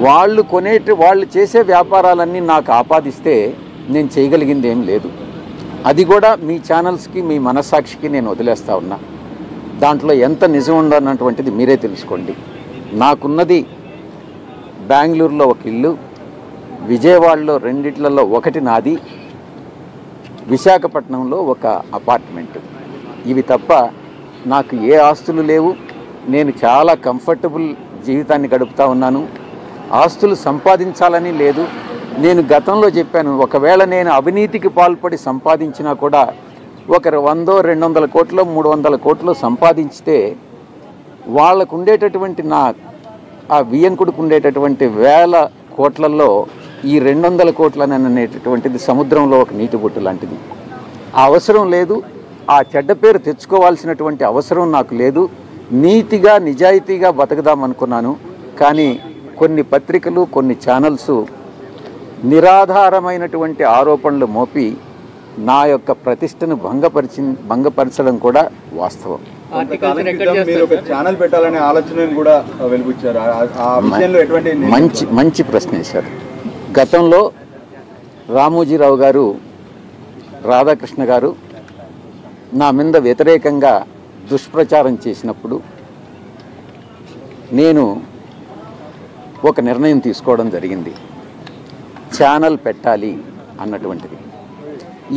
వాళ్ళు చేసే వ్యాపారాలన్నీ నాకు ఆపాదిస్తే నేను చేయగలిగింది ఏం లేదు. అది కూడా మీ ఛానల్స్కి, మీ మనస్సాక్షికి నేను వదిలేస్తా ఉన్నా. దాంట్లో ఎంత నిజం ఉందన్నటువంటిది మీరే తెలుసుకోండి. నాకున్నది బెంగళూరులో ఒక ఇల్లు, విజయవాడలో రెండిట్లలో ఒకటి నాది, విశాఖపట్నంలో ఒక అపార్ట్మెంట్. ఇవి తప్ప నాకు ఏ ఆస్తులు లేవు. నేను చాలా కంఫర్టబుల్ జీవితాన్ని గడుపుతూ ఉన్నాను. ఆస్తులు సంపాదించాలని లేదు. నేను గతంలో చెప్పాను, ఒకవేళ నేను అవినీతికి పాల్పడి సంపాదించినా కూడా ఒకరు 100, 200 కోట్లు, 300 కోట్లు సంపాదించితే వాళ్ళకు ఉండేటటువంటి ఆ వియ్యంకుడికి ఉండేటటువంటి 1000 కోట్లలో ఈ 200 కోట్లని అనేటటువంటిది సముద్రంలో ఒక నీటి బొట్టు లాంటిది. ఆ అవసరం లేదు. ఆ చెడ్డ పేరు తెచ్చుకోవాల్సినటువంటి అవసరం నాకు లేదు. నీతిగా, నిజాయితీగా బతకదామనుకున్నాను. కానీ కొన్ని పత్రికలు, కొన్ని ఛానల్స్ నిరాధారమైనటువంటి ఆరోపణలు మోపి నా యొక్క ప్రతిష్టను భంగపరచడం కూడా వాస్తవం. మంచి ప్రశ్న వేశారు. గతంలో రామోజీరావు గారు, రాధాకృష్ణ గారు నా మీద వ్యతిరేకంగా దుష్ప్రచారం చేసినప్పుడు నేను ఒక నిర్ణయం తీసుకోవడం జరిగింది, ఛానల్ పెట్టాలి అన్నటువంటిది.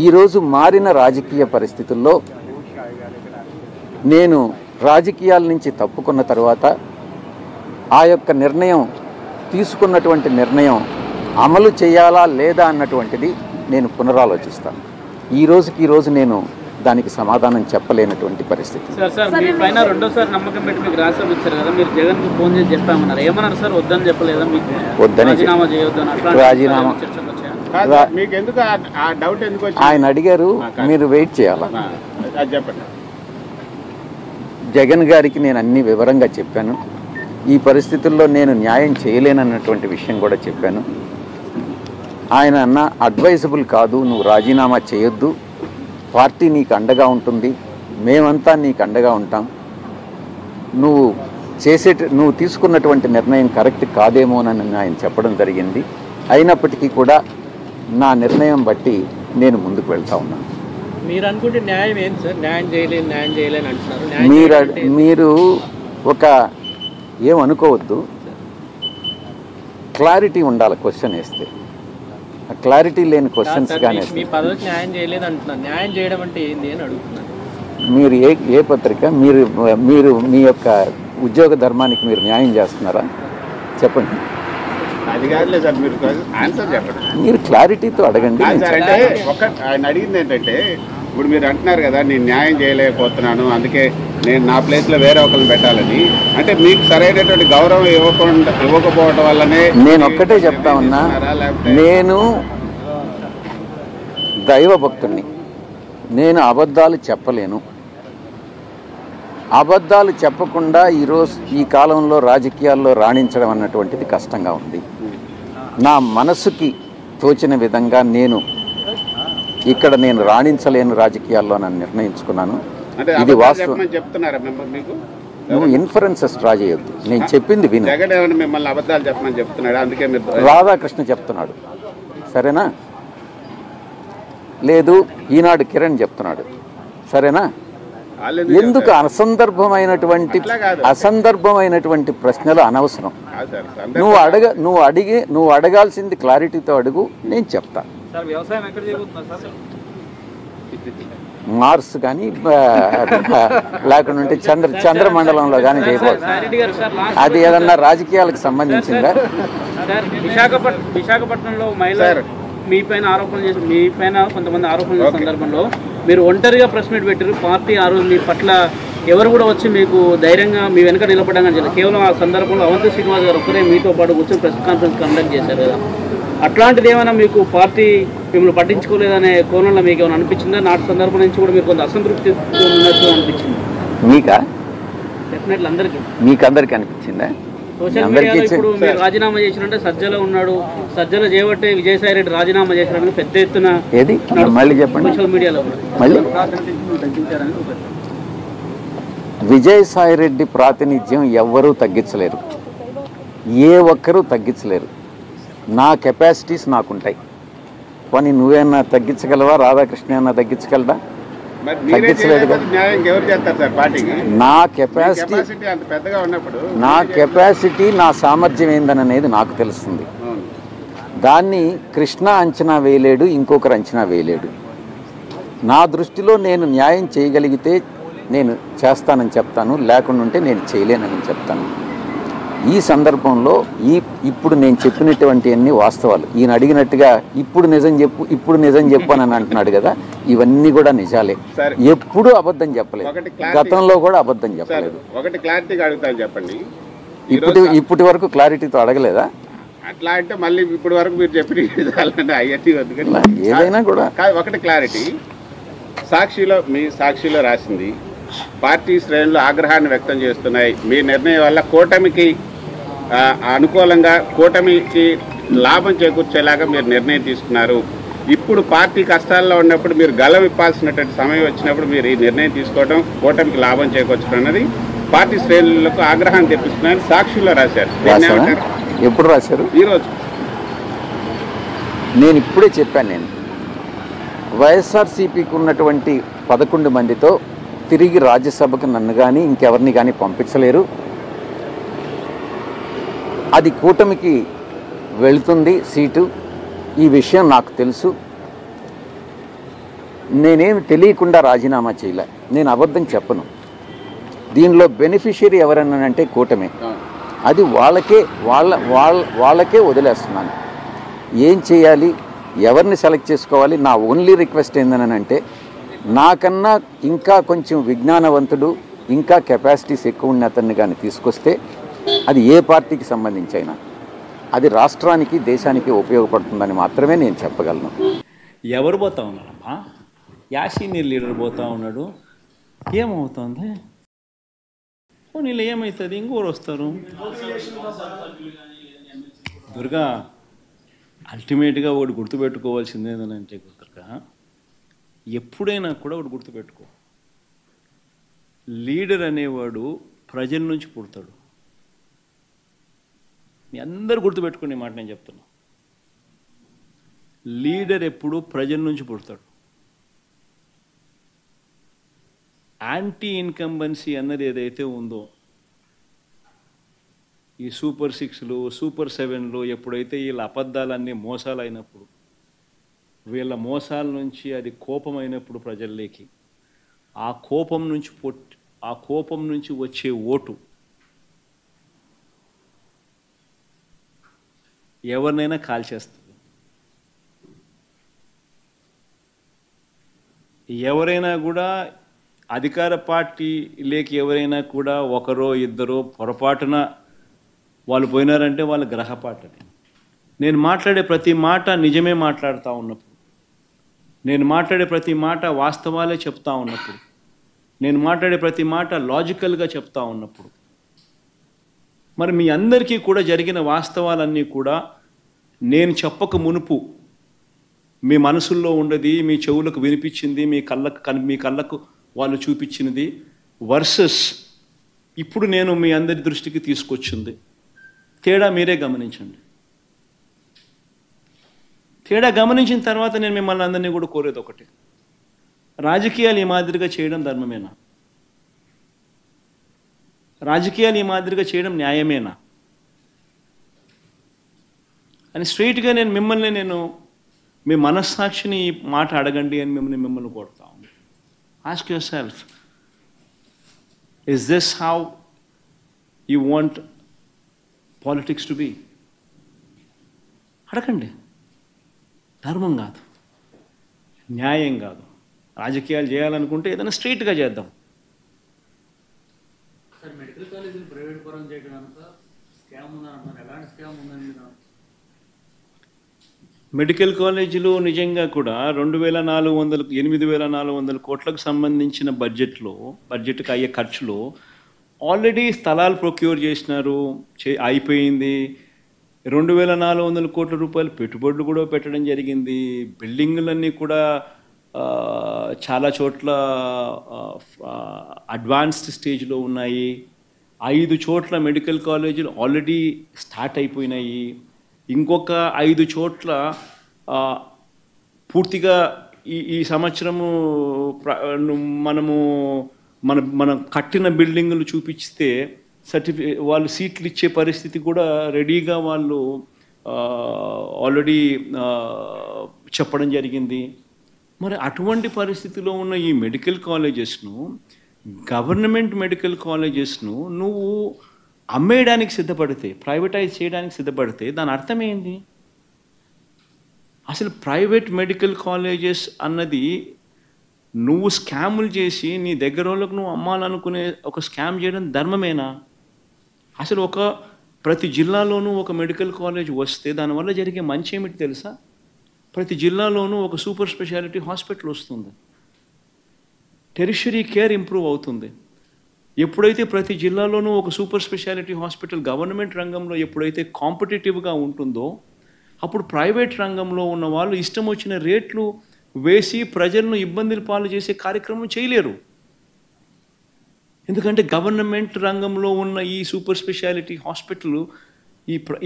ఈరోజు మారిన రాజకీయ పరిస్థితుల్లో నేను రాజకీయాల నుంచి తప్పుకున్న తర్వాత ఆ యొక్క నిర్ణయం, తీసుకున్నటువంటి నిర్ణయం అమలు చేయాలా లేదా అన్నటువంటిది నేను పునరాలోచిస్తాను. ఈ రోజు నేను దానికి సమాధానం చెప్పలేనటువంటి పరిస్థితి. సార్ మీ పైన రెండోసారి నమ్మకం పెట్టి మీకు రాష్ట్రం ఇచ్చారు కదా, మీరు జగన్కి ఫోన్ చేసి చెప్పామన్నారు. ఏమన్నారు సార్? వద్దని చెప్పలేదా? మీకు రాజీనామా చేయొద్దని రాజీనామా ఆయన అడిగారు, మీరు వెయిట్ చేయాలా? జగన్ గారికి నేను అన్ని వివరంగా చెప్పాను. ఈ పరిస్థితుల్లో నేను న్యాయం చేయలేనన్నటువంటి విషయం కూడా చెప్పాను. ఆయన అన్న అడ్వైజబుల్ కాదు, నువ్వు రాజీనామా చేయొద్దు, పార్టీ నీకు అండగా ఉంటుంది, మేమంతా నీకు అండగా ఉంటాం, నువ్వు తీసుకున్నటువంటి నిర్ణయం కరెక్ట్ కాదేమోనని ఆయన చెప్పడం జరిగింది. అయినప్పటికీ కూడా నా నిర్ణయం బట్టి నేను ముందుకు వెళ్తా ఉన్నాను. మీరు అనుకుంటే న్యాయం ఏంటి సార్? న్యాయం చేయలేని అంటున్నారు. మీరు ఒక ఏమనుకోవద్దు, క్లారిటీ ఉండాలి క్వశ్చన్ వేస్తే. క్లారిటీ లేని క్వశ్చన్స్ కానీ మీ పదవికి న్యాయం చేయలేదు అంటున్నారు. న్యాయం చేయడం అంటే ఏంది అని అడుగుతున్నారు. మీరు ఏ పత్రిక, మీరు మీ యొక్క ఉద్యోగ ధర్మానికి మీరు న్యాయం చేస్తున్నారా? చెప్పండి. అది కాదులే సార్, మీరు ఆన్సర్ చెప్పండి. మీరు క్లారిటీతో అడగండి. ఆయన అడిగింది ఏంటంటే, ఇప్పుడు మీరు అంటున్నారు కదా నేను న్యాయం చేయలేకపోతున్నాను, అందుకే నేను నా ప్లేస్లో వేరే ఒకరిని పెట్టాలని. అంటే మీకు సరైనటువంటి గౌరవం ఇవ్వకపోవడం వల్లనే నేను ఒక్కటే చెప్తా ఉన్నా, నేను దైవ భక్తుడిని, నేను అబద్ధాలు చెప్పలేను. అబద్ధాలు చెప్పకుండా ఈ కాలంలో రాజకీయాల్లో రాణించడం అన్నటువంటిది కష్టంగా ఉంది. నా మనసుకి తోచిన విధంగా ఇక్కడ నేను రాణించలేను రాజకీయాల్లో నన్ను నిర్ణయించుకున్నాను. ఇది వాస్తవం. నువ్వు ఇన్ఫరెన్సెస్ డ్రా చేయొద్దు, నేను చెప్పింది విను. మిమ్మల్ని అబద్ధాలు చెప్పమని చెప్తున్నాడు, అందుకే రాధాకృష్ణ చెప్తున్నాడు, సరేనా? లేదు, ఈనాడు కిరణ్ చెప్తున్నాడు, సరేనా? ఎందుకు అసందర్భమైనటువంటి ప్రశ్నలు అనవసరం. నువ్వు అడగాల్సింది క్లారిటీతో అడుగు, నేను చెప్తా. మార్స్ కానీ లేకుంటే చంద్రమండలంలో కానీ చేయకూడదు. అది ఏదన్నా రాజకీయాలకు సంబంధించిందా? విశాఖపట్నంలో మీ పైన ఆరోపణలు చేసి, మీ పైన కొంతమంది ఆరోపణలు చేసిన సందర్భంలో మీరు ఒంటరిగా ప్రెస్ మీట్ పెట్టారు. పార్టీ ఆ రోజు మీ పట్ల ఎవరు కూడా వచ్చి మీకు ధైర్యంగా మీ వెనక నిలబడడం కానీ కేవలం ఆ సందర్భంలో అవంతి శ్రీనివాస్ గారు ఒక్కరే మీతో పాటు కూర్చొని ప్రెస్ కాన్ఫరెన్స్ కండక్ట్ చేశారు కదా. అట్లాంటిది ఏమైనా మీకు పార్టీ మిమ్మల్ని పట్టించుకోలేదనే కోణంలో మీకు ఏమైనా అనిపించిందా? నాటి సందర్భం నుంచి కూడా మీరు కొంత అసంతృప్తి ఉన్నట్టు అనిపించింది మీకా? డెఫినెట్లీ అందరికీ. మీకందరికీ అనిపించిందా? సోషల్ మీడియాలో ఇప్పుడు మీరు రాజీనామా చేసినట్టే సజ్జలో ఉన్నాడు, సజ్జలో చేయబట్టే విజయసాయి రెడ్డి రాజీనామా చేసినట్టు పెద్ద ఎత్తున మళ్ళీ చెప్పండి. సోషల్ మీడియాలో విజయసాయి రెడ్డి ప్రాతినిధ్యం ఎవ్వరూ తగ్గించలేరు. ఏ ఒక్కరూ తగ్గించలేరు. నా కెపాసిటీస్ నాకుంటాయి. కానీ నువ్వేమన్నా తగ్గించగలవా? రాధాకృష్ణ ఏమన్నా తగ్గించగలరా? తగ్గించలేదుగా. నా కెపాసిటీ నా సామర్థ్యం ఏందనేది నాకు తెలుస్తుంది. దాన్ని కృష్ణ అంచనా వేయలేడు, ఇంకొకరు అంచనా వేయలేడు. నా దృష్టిలో నేను న్యాయం చేయగలిగితే నేను చేస్తానని చెప్తాను, లేకుండా ఉంటే నేను చేయలేనని చెప్తాను. ఈ సందర్భంలో ఇప్పుడు నేను చెప్పినటువంటి అన్ని వాస్తవాలు. ఈయన అడిగినట్టుగా ఇప్పుడు నిజం చెప్పు అని అంటున్నాడు కదా, ఇవన్నీ కూడా నిజాలే. ఎప్పుడు అబద్ధం చెప్పలేదు, గతంలో కూడా అబద్ధం చెప్పలేదు. ఒకటి క్లారిటీగా అడుగుతాను, చెప్పండి. ఇప్పటి వరకు క్లారిటీతో అడగలేదా? అట్లా అంటే మళ్ళీ ఇప్పటి వరకు మీరు చెప్పిన ఏదైనా కూడా ఒకటి క్లారిటీ. మీ సాక్షిలో రాసింది పార్టీ శ్రేణులు ఆగ్రహాన్ని వ్యక్తం చేస్తున్నాయి. మీ నిర్ణయం వల్ల కూటమికి అనుకూలంగా, కూటమికి లాభం చేకూర్చేలాగా మీరు నిర్ణయం తీసుకున్నారు. ఇప్పుడు పార్టీ కష్టాల్లో ఉన్నప్పుడు మీరు గల విప్పాల్సినటువంటి సమయం వచ్చినప్పుడు మీరు ఈ నిర్ణయం తీసుకోవడం కూటమికి లాభం చేకూర్చడం అన్నది పార్టీ శ్రేణులకు ఆగ్రహాన్ని తెప్పిస్తున్నారని సాక్షిలో రాశారు. ఎప్పుడు రాశారు? ఈరోజు. నేను ఇప్పుడే చెప్పాను. వైఎస్ఆర్సీపీకి ఉన్నటువంటి 11 మందితో తిరిగి రాజ్యసభకు నన్ను కానీ ఇంకెవరిని కానీ పంపించలేరు. అది కూటమికి వెళుతుంది సీటు. ఈ విషయం నాకు తెలుసు. నేనేమి తెలియకుండా రాజీనామా చేయలే. నేను అబద్ధం చెప్పను. దీనిలో బెనిఫిషియరీ ఎవరన్నానంటే కూటమి. అది వాళ్ళకే వదిలేస్తున్నాను. ఏం చేయాలి, ఎవరిని సెలెక్ట్ చేసుకోవాలి? నా ఓన్లీ రిక్వెస్ట్ ఏందనంటే, నాకన్నా ఇంకా కొంచెం విజ్ఞానవంతుడు, ఇంకా కెపాసిటీస్ ఎక్కువ ఉన్న అతన్ని కానీ తీసుకొస్తే అది ఏ పార్టీకి సంబంధించైనా అది రాష్ట్రానికి, దేశానికి ఉపయోగపడుతుందని మాత్రమే నేను చెప్పగలను. ఎవరు పోతా ఉన్నారమ్మా? యాసీనియర్ లీడర్ పోతా ఉన్నాడు. ఏమవుతుంది? నీళ్ళు ఏమవుతుంది? ఇంకోరు వస్తారు. దుర్గా, అల్టిమేట్గా ఒకటి గుర్తుపెట్టుకోవాల్సింది ఏంటంటే దుర్గా, ఎప్పుడైనా కూడా ఒకటి గుర్తుపెట్టుకో, లీడర్ అనేవాడు ప్రజల నుంచి పుడతాడు. మీ అందరు గుర్తుపెట్టుకునే మాట నేను చెప్తున్నా. లీడర్ ఎప్పుడు ప్రజల నుంచి పుడతాడు. యాంటీ ఇన్కంబెన్సీ అన్నది ఏదైతే ఉందో, ఈ సూపర్ 6లు, సూపర్ 7లు ఎప్పుడైతే వీళ్ళ అబద్ధాలన్నీ మోసాలు అయినప్పుడు, వీళ్ళ మోసాల నుంచి అది కోపం అయినప్పుడు ప్రజల్లోకి, ఆ కోపం నుంచి వచ్చే ఓటు ఎవరినైనా కాల్చేస్తుంది. ఎవరైనా కూడా అధికార పార్టీలోకి ఎవరైనా కూడా ఒకరో ఇద్దరో పొరపాటున వాళ్ళు పోయినారంటే వాళ్ళ గ్రహపాటని. నేను మాట్లాడే ప్రతి మాట నిజమే మాట్లాడుతూ ఉన్నప్పుడు, నేను మాట్లాడే ప్రతి మాట వాస్తవాలే చెప్తా ఉన్నప్పుడు, నేను మాట్లాడే ప్రతి మాట లాజికల్గా చెప్తా ఉన్నప్పుడు, మరి మీ అందరికీ కూడా జరిగిన వాస్తవాలన్నీ కూడా నేను చెప్పక మునుపు మీ మనసుల్లో ఉండేది, మీ చెవులకు వినిపించింది, మీ కళ్ళకు వాళ్ళు చూపించినది వర్సెస్ ఇప్పుడు నేను మీ అందరి దృష్టికి తీసుకొచ్చింది. తేడా మీరే గమనించండి. తేడా గమనించిన తర్వాత నేను మిమ్మల్ని అందరినీ కూడా కోరేది ఒకటి, రాజకీయాలు ఈ మాదిరిగా చేయడం ధర్మమేనా? రాజకీయాలు ఈ మాదిరిగా చేయడం న్యాయమేనా అని స్ట్రైట్గా నేను మీ మనస్సాక్షిని ఈ మాట అడగండి అని మిమ్మల్ని కోరుతా ఉన్నాను. Ask yourself, is this how you want politics to be? అడగండి. ధర్మం కాదు, న్యాయం కాదు. రాజకీయాలు చేయాలనుకుంటే ఏదైనా స్ట్రైట్గా చేద్దాం. మెడికల్ కాలేజీని ప్రైవేట్ పరం చేయడానికి స్కామ్ ఉందని ఎలాంటి స్కామ్ ఉందని? మెడికల్ కాలేజీలు నిజంగా కూడా 8,400 కోట్లకు సంబంధించిన బడ్జెట్కి అయ్యే ఖర్చులో ఆల్రెడీ స్థలాలు ప్రొక్యూర్ చేసినారు, అయిపోయింది. 2,400 కోట్ల రూపాయలు పెట్టుబడులు కూడా పెట్టడం జరిగింది. బిల్డింగులన్నీ కూడా చాలా చోట్ల అడ్వాన్స్డ్ స్టేజ్లో ఉన్నాయి. 5 చోట్ల మెడికల్ కాలేజీలు ఆల్రెడీ స్టార్ట్ అయిపోయినాయి. ఇంకొక 5 చోట్ల పూర్తిగా ఈ సంవత్సరము మనము మనం కట్టిన బిల్డింగులు చూపిస్తే వాళ్ళు సీట్లు ఇచ్చే పరిస్థితి కూడా రెడీగా వాళ్ళు ఆల్రెడీ చెప్పడం జరిగింది. మరి అటువంటి పరిస్థితిలో ఉన్న ఈ మెడికల్ కాలేజెస్ను, గవర్నమెంట్ మెడికల్ కాలేజెస్ను నువ్వు అమ్మేయడానికి సిద్ధపడితే, ప్రైవేటైజ్ చేయడానికి సిద్ధపడితే దాని అర్థం ఏంది? అసలు ప్రైవేట్ మెడికల్ కాలేజెస్ అన్నది నువ్వు స్కాములు చేసి నీ దగ్గర వాళ్ళకు నువ్వు అమ్మాలనుకునే ఒక స్కామ్ చేయడం ధర్మమేనా? అసలు ప్రతి జిల్లాలోనూ ఒక మెడికల్ కాలేజ్ వస్తే దానివల్ల జరిగే మంచి ఏమిటి తెలుసా? ప్రతి జిల్లాలోనూ ఒక సూపర్ స్పెషాలిటీ హాస్పిటల్ వస్తుంది, టెరిషరీ కేర్ ఇంప్రూవ్ అవుతుంది. ఎప్పుడైతే ప్రతి జిల్లాలోనూ ఒక సూపర్ స్పెషాలిటీ హాస్పిటల్ గవర్నమెంట్ రంగంలో ఎప్పుడైతే కాంపిటేటివ్గా ఉంటుందో అప్పుడు ప్రైవేట్ రంగంలో ఉన్న వాళ్ళు ఇష్టం వచ్చిన రేట్లు వేసి ప్రజలను ఇబ్బందులు పాలు చేసే కార్యక్రమం చేయలేరు. ఎందుకంటే గవర్నమెంట్ రంగంలో ఉన్న ఈ సూపర్ స్పెషాలిటీ హాస్పిటల్,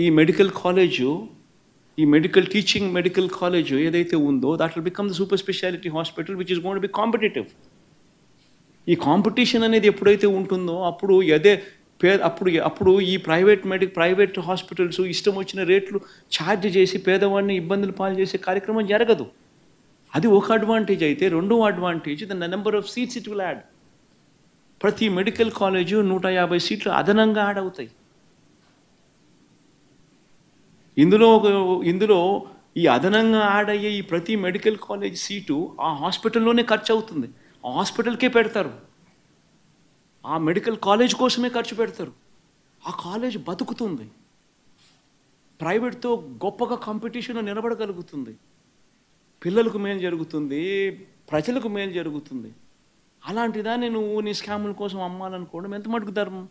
ఈ మెడికల్ కాలేజు, ఈ మెడికల్ కాలేజ్ ఏదైతే ఉందో that will become the super speciality hospital which is going to be competitive. ఈ కాంపిటీషన్ అనేది ఎప్పుడైతే ఉంటుందో అప్పుడు ఈ ప్రైవేట్ హాస్పిటల్స్ ఇష్టం వచ్చిన రేట్లు ఛార్జ్ చేసి పేదవాడిని ఇబ్బందులు పాలు చేసే కార్యక్రమం జరగదు. అది ఒక అడ్వాంటేజ్ అయితే, రెండో advantage the number of seats it will add. ప్రతి మెడికల్ కాలేజు 150 సీట్లు అదనంగా యాడ్ అవుతాయి. ఇందులో ఈ అదనంగా యాడ్ అయ్యే ఈ ప్రతి మెడికల్ కాలేజ్ సీటు ఆ హాస్పిటల్లోనే ఖర్చు అవుతుంది. ఆ హాస్పిటల్కే పెడతారు, ఆ మెడికల్ కాలేజ్ కోసమే ఖర్చు పెడతారు. ఆ కాలేజ్ బతుకుతుంది, ప్రైవేట్తో గొప్పగా కాంపిటీషన్లో నిలబడగలుగుతుంది, పిల్లలకు మేలు జరుగుతుంది, ప్రజలకు మేలు జరుగుతుంది. అలాంటిదాన్ని నువ్వు నీ స్కాముల కోసం అమ్మాలనుకోవడం ఎంత మటుకు ధర్మం?